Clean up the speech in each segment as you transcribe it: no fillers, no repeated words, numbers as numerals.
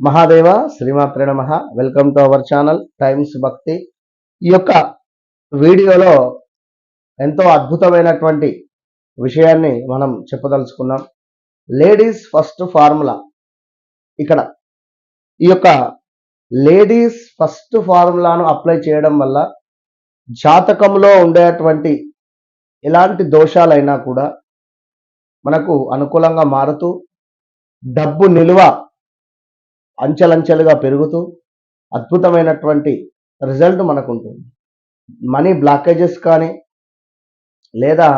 మహాదేవ శ్రీమాత్రే నమః. Welcome to our channel times భక్తి. ఈ యొక్క వీడియోలో ఎంతో అద్భుతమైనటువంటి విషయాన్ని మనం చెప్పదలుచుకున్నాం. Ladies first formula. ఇక్కడ ఈ యొక్క లేడీస్ ఫస్ట్ ఫార్ములాను అప్లై చేయడం వల్ల జాతకంలో ఉండేటువంటి ఎలాంటి దోషాలైనా కూడా మనకు అనుకూలంగా మారుతూ డబ్బు నిల్వ అంచెలంచెలుగా పెరుగుతూ అద్భుతమైనటువంటి రిజల్ట్ మనకు ఉంటుంది. మనీ బ్లాకేజెస్ కానీ లేదా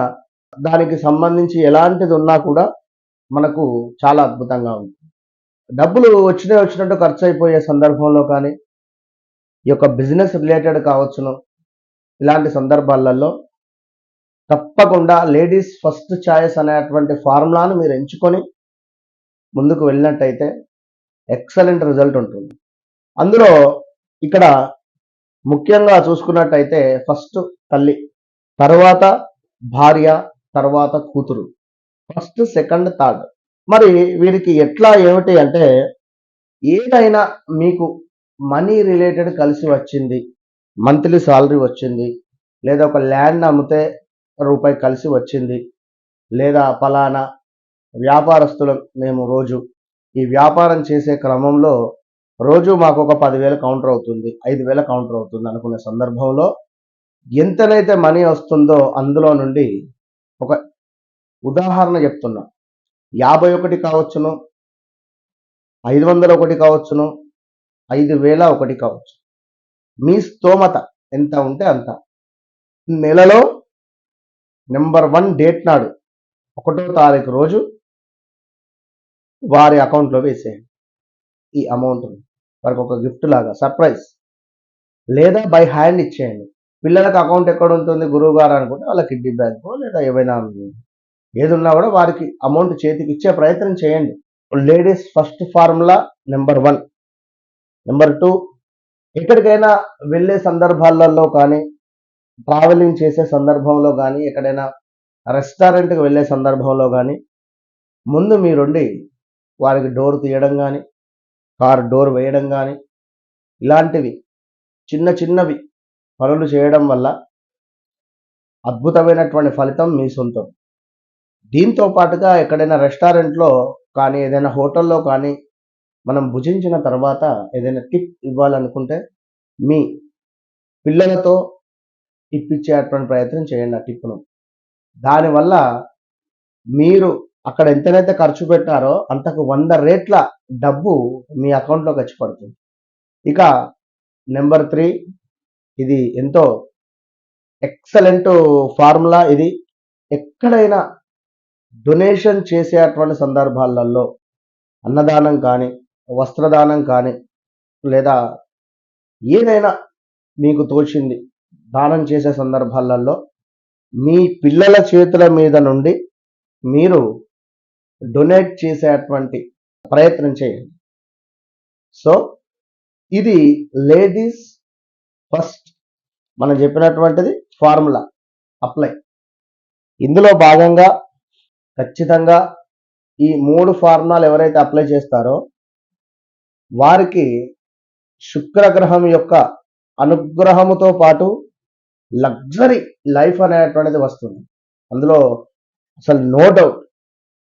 దానికి సంబంధించి ఎలాంటిది ఉన్నా కూడా మనకు చాలా అద్భుతంగా ఉంటుంది. డబ్బులు వచ్చినట్టు ఖర్చు అయిపోయే సందర్భంలో కానీ ఈ యొక్క బిజినెస్ రిలేటెడ్ కావచ్చును, ఇలాంటి సందర్భాలలో తప్పకుండా లేడీస్ ఫస్ట్ చాయిస్ అనేటువంటి ఫార్ములాను మీరు ఎంచుకొని ముందుకు వెళ్ళినట్టయితే ఎక్సలెంట్ రిజల్ట్ ఉంటుంది. అందులో ఇక్కడ ముఖ్యంగా చూసుకున్నట్టయితే ఫస్ట్ తల్లి, తర్వాత భార్య, తర్వాత కూతురు, ఫస్ట్ సెకండ్ థర్డ్. మరి వీరికి ఎట్లా ఏమిటి అంటే, ఏదైనా మీకు మనీ రిలేటెడ్ కలిసి వచ్చింది, మంత్లీ సాలరీ వచ్చింది, లేదా ఒక ల్యాండ్ అమ్మితే రూపాయి కలిసి వచ్చింది, లేదా ఫలానా వ్యాపారస్తులం మేము రోజు ఈ వ్యాపారం చేసే క్రమంలో రోజు మాకు ఒక 10,000 కౌంటర్ అవుతుంది, 5,000 కౌంటర్ అవుతుంది అనుకునే సందర్భంలో ఎంతనైతే మనీ వస్తుందో అందులో నుండి ఒక ఉదాహరణ చెప్తున్నా, 51 కావచ్చును, 501 కావచ్చును, 5,000 ఒకటి కావచ్చు. మీ స్తోమత ఎంత ఉంటే అంత నెలలో నెంబర్ 1 డేట్ నాడు 1వ తారీఖు రోజు వారి అకౌంట్లో వేసేయండి ఈ అమౌంట్. వారికి ఒక గిఫ్ట్ లాగా సర్ప్రైజ్, లేదా బై హ్యాండ్ ఇచ్చేయండి. పిల్లలకు అకౌంట్ ఎక్కడ ఉంటుంది గురువు గారు అనుకుంటే వాళ్ళ కిడ్నీ బ్యాంకు లేదా ఏవైనా ఏది ఉన్నా కూడా వారికి అమౌంట్ చేతికి ఇచ్చే ప్రయత్నం చేయండి. Ladies first formula number 1. Number 2, ఎక్కడికైనా వెళ్ళే సందర్భాలలో కానీ, ట్రావెలింగ్ చేసే సందర్భంలో కానీ, ఎక్కడైనా రెస్టారెంట్కి వెళ్ళే సందర్భంలో కానీ ముందు మీరుండి వారికి డోర్ తీయడం కానీ, కార్ డోర్ వేయడం కానీ, ఇలాంటివి చిన్నవి పనులు చేయడం వల్ల అద్భుతమైనటువంటి ఫలితం మీ సొంతం. దీంతో పాటుగా ఎక్కడైనా రెస్టారెంట్లో కానీ, ఏదైనా హోటల్లో కానీ మనం భుజించిన తర్వాత ఏదైనా టిప్ ఇవ్వాలనుకుంటే మీ పిల్లలతో ఇప్పించేటువంటి ప్రయత్నం చేయండి ఆ టిప్ను. దానివల్ల మీరు అక్కడ ఎంతనైతే ఖర్చు పెట్టారో అంతకు 100 రేట్ల డబ్బు మీ అకౌంట్లోకి వచ్చి పడుతుంది. ఇక నెంబర్ 3, ఇది ఎంతో ఎక్సలెంట్ ఫార్ములా. ఇది ఎక్కడైనా డొనేషన్ చేసేటువంటి సందర్భాలలో, అన్నదానం కానీ, వస్త్రదానం కానీ, లేదా ఏదైనా మీకు తోచింది దానం చేసే సందర్భాలలో మీ పిల్లల చేతుల మీద నుండి మీరు డొనేట్ చేసేటువంటి ప్రయత్నం చేయండి. సో ఇది లేడీస్ ఫస్ట్ మనం చెప్పినటువంటిది ఫార్ములా అప్లై. ఇందులో భాగంగా ఖచ్చితంగా ఈ 3 ఫార్ములాలు ఎవరైతే అప్లై చేస్తారో వారికి శుక్రగ్రహం యొక్క అనుగ్రహముతో పాటు లగ్జరీ లైఫ్ అనేటువంటిది వస్తుంది. అందులో అసలు నో డౌట్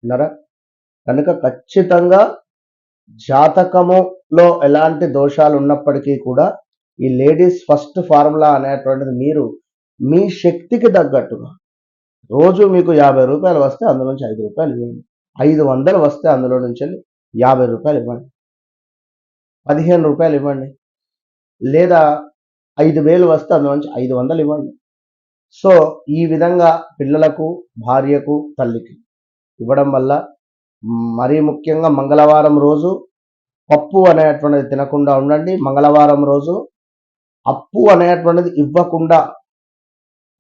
ఉన్నారా. కనుక ఖచ్చితంగా జాతకములో ఎలాంటి దోషాలు ఉన్నప్పటికీ కూడా ఈ లేడీస్ ఫస్ట్ ఫార్ములా అనేటువంటిది మీరు మీ శక్తికి తగ్గట్టుగా రోజు మీకు 50 రూపాయలు వస్తే అందులో నుంచి 5 రూపాయలు ఇవ్వండి, 500 వస్తే అందులో నుంచి 50 రూపాయలు ఇవ్వండి, 15 రూపాయలు ఇవ్వండి, లేదా 5,000 వస్తే అందులో నుంచి 500 ఇవ్వండి. సో ఈ విధంగా పిల్లలకు, భార్యకు, తల్లికి ఇవ్వడం వల్ల, మరీ ముఖ్యంగా మంగళవారం రోజు పప్పు అనేటువంటిది తినకుండా ఉండండి. మంగళవారం రోజు అప్పు అనేటువంటిది ఇవ్వకుండా,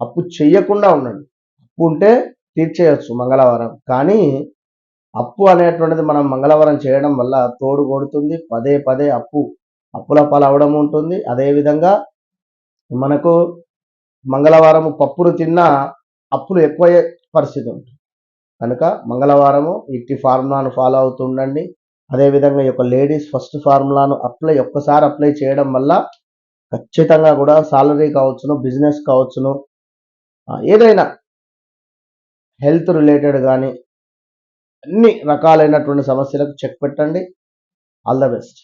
అప్పు చెయ్యకుండా ఉండండి. అప్పు ఉంటే తీర్చేయచ్చు మంగళవారం, కానీ అప్పు అనేటువంటిది మనం మంగళవారం చేయడం వల్ల తోడు కొడుతుంది. పదే అప్పుల పాలు అవడం ఉంటుంది. అదేవిధంగా మనకు మంగళవారం పప్పును తిన్నా అప్పులు ఎక్కువయ్యే పరిస్థితి ఉంటుంది. కనుక మంగళవారము ఇట్టి ఫార్ములాను ఫాలో అవుతుండండి. అదేవిధంగా ఈ యొక్క లేడీస్ ఫస్ట్ ఫార్ములాను ఒక్కసారి అప్లై చేయడం వల్ల ఖచ్చితంగా కూడా సాలరీ కావచ్చును, బిజినెస్ కావచ్చును, ఏదైనా హెల్త్ రిలేటెడ్ కానీ అన్ని రకాలైనటువంటి సమస్యలకు చెక్ పెట్టండి. All the best.